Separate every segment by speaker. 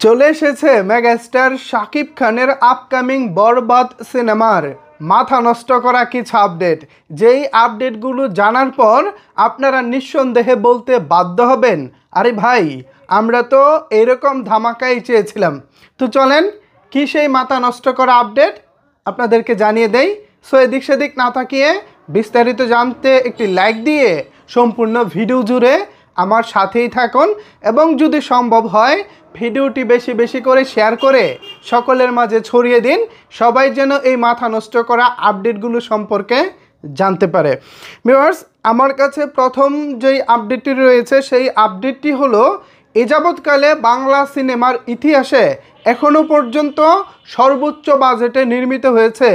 Speaker 1: চলে এসেছে মেগাস্টার শাকিব খানের আপকামিং বরবাদ সিনেমার মাথা নষ্ট করা কিছু আপডেট। যেই আপডেটগুলো জানার পর আপনারা নিঃসন্দেহে বলতে বাধ্য হবেন, আরে ভাই আমরা তো এরকম ধামাকাই চেয়েছিলাম। তো চলেন কি সেই মাথা নষ্ট করা আপডেট আপনাদেরকে জানিয়ে দেই। সো এদিক সেদিক না তাকিয়ে বিস্তারিত জানতে একটি লাইক দিয়ে সম্পূর্ণ ভিডিও জুড়ে আমার সাথেই থাকুন এবং যদি সম্ভব হয় ভিডিওটি বেশি বেশি করে শেয়ার করে সকলের মাঝে ছড়িয়ে দিন, সবাই যেন এই মাথা নষ্ট করা আপডেটগুলো সম্পর্কে জানতে পারে। ভিউয়ার্স, আমার কাছে প্রথম যেই আপডেটটি রয়েছে সেই আপডেটটি হলো এ যাবৎকালে বাংলা সিনেমার ইতিহাসে এখনও পর্যন্ত সর্বোচ্চ বাজেটে নির্মিত হয়েছে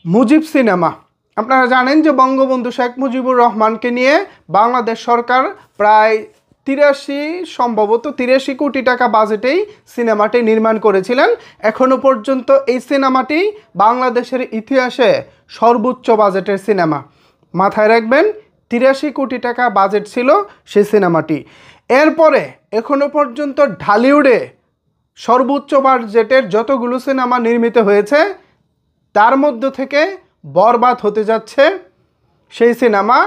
Speaker 1: মুজিব সিনেমা। আপনারা জানেন যে বঙ্গবন্ধু শেখ মুজিবুর রহমানকে নিয়ে বাংলাদেশ সরকার প্রায় 83 কোটি টাকা বাজেটেই সিনেমাটি নির্মাণ করেছিলেন। এখনও পর্যন্ত এই সিনেমাটি বাংলাদেশের ইতিহাসে সর্বোচ্চ বাজেটের সিনেমা। মাথায় রাখবেন 83 কোটি টাকা বাজেট ছিল সেই সিনেমাটি। এরপরে এখনও পর্যন্ত ঢালিউডে সর্বোচ্চ বাজেটের যতগুলো সিনেমা নির্মিত হয়েছে তার মধ্য থেকে বরবাদ হতে যাচ্ছে সেই সিনেমা,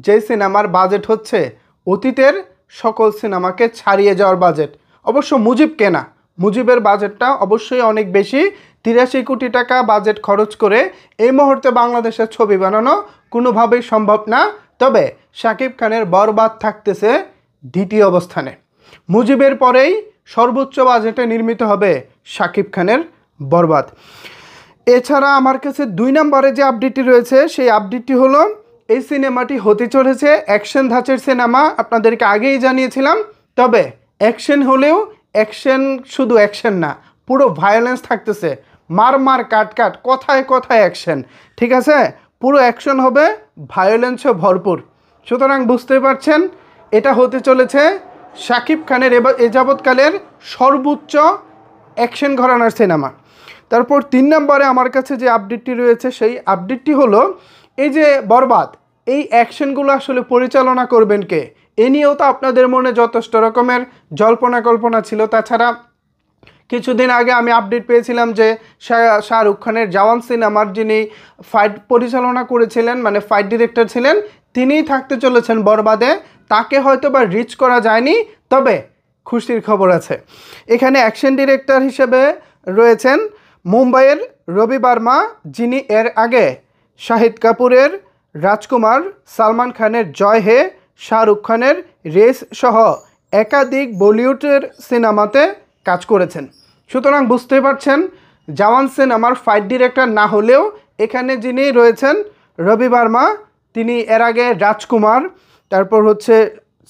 Speaker 1: যে সিনেমার বাজেট হচ্ছে অতীতের সকল সিনেমাকে ছাড়িয়ে যাওয়ার বাজেট। অবশ্য মুজিব কেনা, মুজিবের বাজেটটা অবশ্যই অনেক বেশি। 83 কোটি টাকা বাজেট খরচ করে এই মুহূর্তে বাংলাদেশের ছবি বানানো কোনোভাবেই সম্ভব না। তবে শাকিব খানের বরবাদ থাকতেছে দ্বিতীয় অবস্থানে। মুজিবের পরেই সর্বোচ্চ বাজেটে নির্মিত হবে শাকিব খানের বরবাদ। এছাড়া আমার কাছে 2 নম্বরে যে আপডেটটি রয়েছে সেই আপডেটটি হলো এই সিনেমাটি হতে চলেছে অ্যাকশন ধাঁচের সিনেমা। আপনাদেরকে আগেই জানিয়েছিলাম। তবে অ্যাকশন হলেও অ্যাকশন শুধু অ্যাকশন না, পুরো ভায়োলেন্স থাকতেছে, মার মার কাট কাট, কথায় কথায় অ্যাকশন। ঠিক আছে, পুরো অ্যাকশন হবে, ভায়োলেন্সও ভরপুর। সুতরাং বুঝতে পারছেন এটা হতে চলেছে শাকিব খানের এ যাবৎকালের সর্বোচ্চ অ্যাকশন ঘরানার সিনেমা। তারপর 3 নম্বরে আমার কাছে যে আপডেটটি রয়েছে সেই আপডেটটি হলো এই যে বরবাদ, এই অ্যাকশনগুলো আসলে পরিচালনা করবেন কে, এ নিয়েও তো আপনাদের মনে যথেষ্ট রকমের জল্পনা কল্পনা ছিল। তাছাড়া কিছুদিন আগে আমি আপডেট পেয়েছিলাম যে শাহরুখ খানের জওয়ান সিনেমার যিনি ফাইট পরিচালনা করেছিলেন, মানে ফাইট ডিরেক্টর ছিলেন, তিনিই থাকতে চলেছেন বরবাদে। তাকে হয়তো বা রিচ করা যায়নি, তবে খুশির খবর আছে, এখানে অ্যাকশন ডিরেক্টর হিসেবে রয়েছেন মুম্বাইয়ের রবি বার্মা, যিনি এর আগে শাহিদ কাপুরের রাজকুমার, সালমান খানের জয় হে, শাহরুখ খানের রেস সহ একাধিক বলিউডের সিনেমাতে কাজ করেছেন। সুতরাং বুঝতে পারছেন জওয়ান সিনেমার ফাইট ডিরেক্টর না হলেও এখানে যিনি রয়েছেন রবি বার্মা, তিনি এর আগে রাজকুমার, তারপর হচ্ছে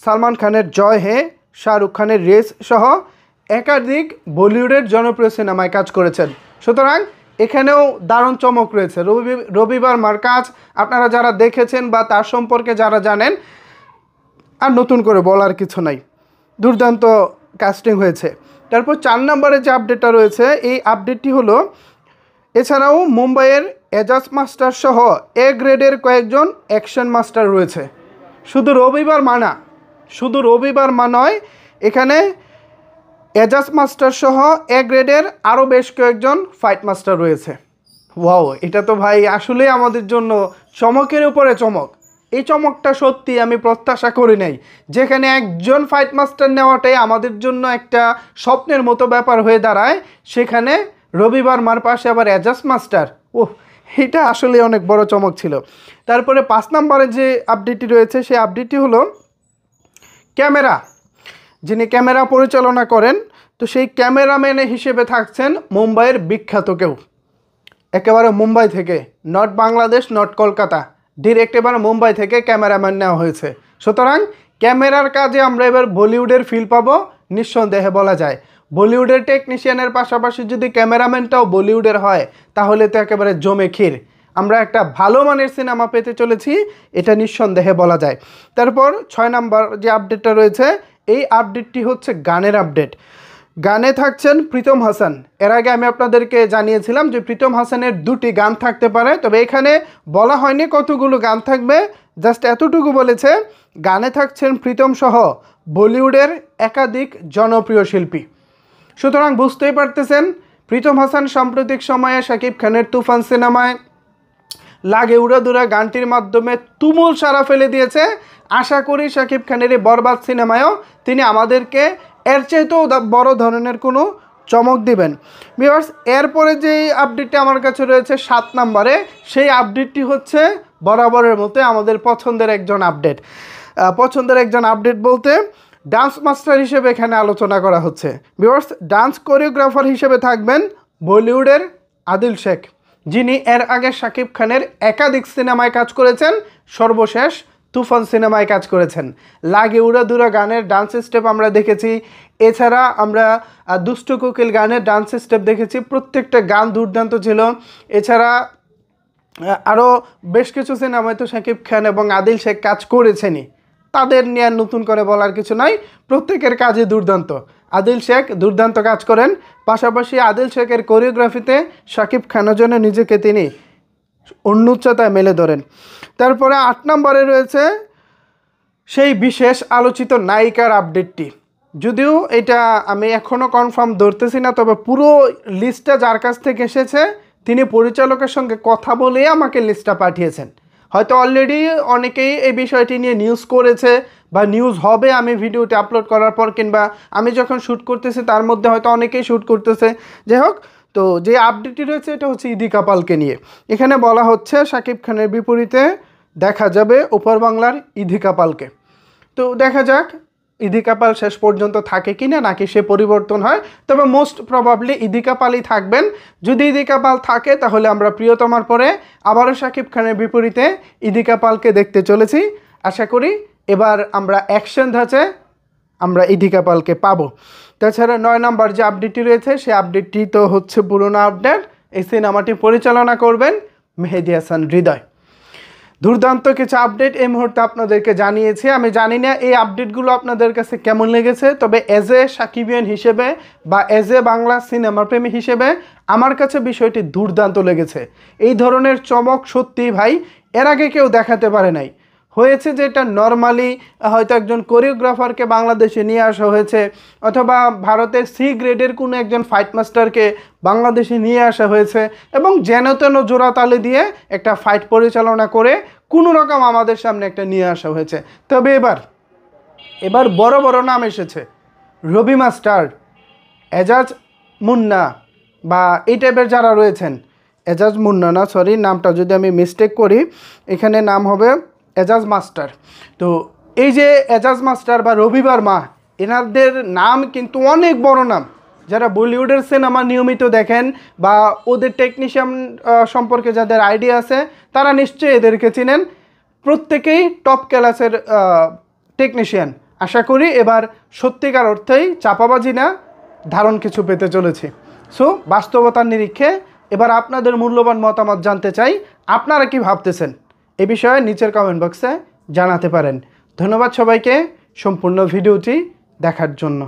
Speaker 1: সালমান খানের জয় হে, শাহরুখ খানের রেস সহ একাধিক বলিউডের জনপ্রিয় সিনেমায় কাজ করেছেন। সুতরাং এখানেও দারুণ চমক রয়েছে। রবি বার্মার কাজ আপনারা যারা দেখেছেন বা তার সম্পর্কে যারা জানেন, আর নতুন করে বলার কিছু নাই, দুর্দান্ত কাস্টিং হয়েছে। তারপর 4 নম্বরে যে আপডেটটা রয়েছে এই আপডেটটি হলো এছাড়াও মুম্বাইয়ের এজাজ মাস্টার সহ এ গ্রেডের কয়েকজন অ্যাকশন মাস্টার রয়েছে। শুধু রবি বার্মা নয়, এখানে এজাজ মাস্টার সহ এ গ্রেডের আরও বেশ কয়েকজন ফাইট মাস্টার রয়েছে। ওয়াও, এটা তো ভাই আসলে আমাদের জন্য চমকের উপরে চমক। এই চমকটা সত্যি আমি প্রত্যাশা করি নাই, যেখানে একজন ফাইট মাস্টার নেওয়াটাই আমাদের জন্য একটা স্বপ্নের মতো ব্যাপার হয়ে দাঁড়ায়, সেখানে রবি বার্মার পাশে আবার এজাজ মাস্টার। ওহ, এটা আসলে অনেক বড় চমক ছিল। তারপরে 5 নম্বরে যে আপডেটটি রয়েছে সেই আপডেটটি হলো ক্যামেরা, যিনি ক্যামেরা পরিচালনা করেন, তো সেই ক্যামেরাম্যান হিসেবে থাকছেন মুম্বাইয়ের বিখ্যাত কেউ, একেবারে মুম্বাই থেকে, not Bangladesh not Kolkata, direct এবার মুম্বাই থেকে ক্যামেরাম্যান নেওয়া হয়েছে। সুতরাং ক্যামেরার কাজে আমরা এবার বলিউডের ফিল পাবো নিঃসন্দেহে বলা যায়। বলিউডের টেকনিশিয়ানের পাশাপাশি যদি ক্যামেরাম্যানটাও বলিউডের হয় তাহলে তো একেবারে জমে ক্ষীর, আমরা একটা ভালো মানের সিনেমা পেতে চলেছি, এটা নিঃসন্দেহে বলা যায়। তারপর 6 নম্বর যে আপডেটটা রয়েছে এই আপডেটটি হচ্ছে গানের আপডেট। গানে থাকছেন প্রীতম হাসান। এর আগে আমি আপনাদেরকে জানিয়েছিলাম যে প্রীতম হাসানের 2টি গান থাকতে পারে, তবে এখানে বলা হয়নি কতগুলো গান থাকবে, জাস্ট এতটুকু বলেছে গানে থাকছেন প্রীতম সহ বলিউডের একাধিক জনপ্রিয় শিল্পী। সুতরাং বুঝতেই পারতেছেন প্রীতম হাসান সাম্প্রতিক সময়ে শাকিব খানের তুফান সিনেমায় লাগে উড়াদুরা গানটির মাধ্যমে তুমুল সাড়া ফেলে দিয়েছে। আশা করি শাকিব খানের এই বরবাদ সিনেমায়ও তিনি আমাদেরকে এর চাইতেও বড় ধরনের কোনো চমক দিবেন। ভিউয়ার্স, এরপরে যেই আপডেটটি আমার কাছে রয়েছে 7 নম্বরে, সেই আপডেটটি হচ্ছে বরাবরের মতো আমাদের পছন্দের একজন আপডেট বলতে ডান্স মাস্টার হিসেবে এখানে আলোচনা করা হচ্ছে। ভিউয়ার্স, ডান্স কোরিওগ্রাফার হিসেবে থাকবেন বলিউডের আদিল শেখ, যিনি এর আগে শাকিব খানের একাধিক সিনেমায় কাজ করেছেন, সর্বশেষ তুফান সিনেমায় কাজ করেছেন। লাগে উড়াদুরা গানের ডান্স স্টেপ আমরা দেখেছি, এছাড়া আমরা দুষ্টু কোকিল গানের ডান্স স্টেপ দেখেছি, প্রত্যেকটা গান দুর্দান্ত ছিল। এছাড়া আরও বেশ কিছু সিনেমায় তো শাকিব খান এবং আদিল শেখ কাজ করেছেনই, তাদের নিয়ে নতুন করে বলার কিছু নাই, প্রত্যেকের কাজই দুর্দান্ত। আদিল শেখ দুর্দান্ত কাজ করেন, পাশাপাশি আদিল শেখের কোরিওগ্রাফিতে শাকিব খানের জন্য নিজেকে তিনি অন্য উচ্চতায় মেলে ধরেন। তারপরে 8 নম্বরে রয়েছে সেই বিশেষ আলোচিত নায়িকার আপডেটটি। যদিও এটা আমি এখনও কনফার্ম ধরতেছি না, তবে পুরো লিস্টটা যার কাছ থেকে এসেছে তিনি পরিচালকের সঙ্গে কথা বলে আমাকে লিস্টটা পাঠিয়েছেন। হয়তো অলরেডি অনেকেই এই বিষয়টি নিয়ে নিউজ করেছে বা নিউজ হবে আমি ভিডিওটি আপলোড করার পর, কিংবা আমি যখন শ্যুট করতেছি তার মধ্যে হয়তো অনেকেই শ্যুট করতেছে। যাই হোক, তো যে আপডেটটি রয়েছে এটা হচ্ছে ইদিকা পালকে নিয়ে। এখানে বলা হচ্ছে শাকিব খানের বিপরীতে দেখা যাবে ওপার বাংলার ইদিকা পালকে। তো দেখা যাক ইদিকা পাল শেষ পর্যন্ত থাকে কিনা, নাকি সে পরিবর্তন হয়। তবে মোস্ট প্রবাবলি ইদিকা পালই থাকবেন। যদি ইদিকা পাল থাকে তাহলে আমরা প্রিয়তমার পরে আবারও শাকিব খানের বিপরীতে ইদিকা পালকে দেখতে চলেছি। আশা করি এবার আমরা অ্যাকশন ধাঁচে আমরা ইদিকা পালকে পাবো। তাছাড়া 9 নম্বর যে আপডেটটি রয়েছে সেই আপডেটটি তো হচ্ছে পুরোনো আপডেট। এই সিনেমাটি পরিচালনা করবেন মেহেদী হাসান হৃদয়। দুর্দান্ত কিছু আপডেট এই মুহূর্তে আপনাদেরকে জানিয়েছি। আমি জানি না এই আপডেটগুলো আপনাদের কাছে কেমন লেগেছে, তবে এজ এ সাকিবিয়ান হিসেবে বা এজ এ বাংলা সিনেমা প্রেমী হিসেবে আমার কাছে বিষয়টি দুর্দান্ত লেগেছে। এই ধরনের চমক সত্যি ভাই এর আগে কেউ দেখাতে পারে নাই। হয়েছে যেটা নর্মালি হয়তো একজন কোরিওগ্রাফারকে বাংলাদেশে নিয়ে আসা হয়েছে, অথবা ভারতের সি গ্রেডের কোনো একজন ফাইট মাস্টারকে বাংলাদেশে নিয়ে আসা হয়েছে এবং যেন তেন জোড়াতালি দিয়ে একটা ফাইট পরিচালনা করে কোনো রকম আমাদের সামনে একটা নিয়ে আসা হয়েছে। তবে এবার বড় বড় নাম এসেছে। রবি মাস্টার, এজাজ মুন্না বা এই টাইপের যারা রয়েছেন, এজাজ মুন্না না, সরি নামটা যদি আমি মিস্টেক করি, এখানে নাম হবে এজাজ মাস্টার। তো এই যে এজাজ মাস্টার বা রবি বর্মা, এনাদের নাম কিন্তু অনেক বড় নাম। যারা বলিউডের সিনেমা নিয়মিত দেখেন বা ওদের টেকনিশিয়ান সম্পর্কে যাদের আইডিয়া আছে তারা নিশ্চয়ই এদেরকে চিনেন। প্রত্যেকেই টপ ক্লাসের টেকনিশিয়ান। আশা করি এবার সত্যিকার অর্থেই চাপাবাজি না, ধারণ কিছু পেতে চলেছি। সো বাস্তবতার নিরীক্ষে এবার আপনাদের মূল্যবান মতামত জানতে চাই, আপনারা কি ভাবতেছেন এ বিষয়ে নিচের কমেন্ট বক্সে জানাতে পারেন। ধন্যবাদ সবাইকে সম্পূর্ণ ভিডিওটি দেখার জন্য।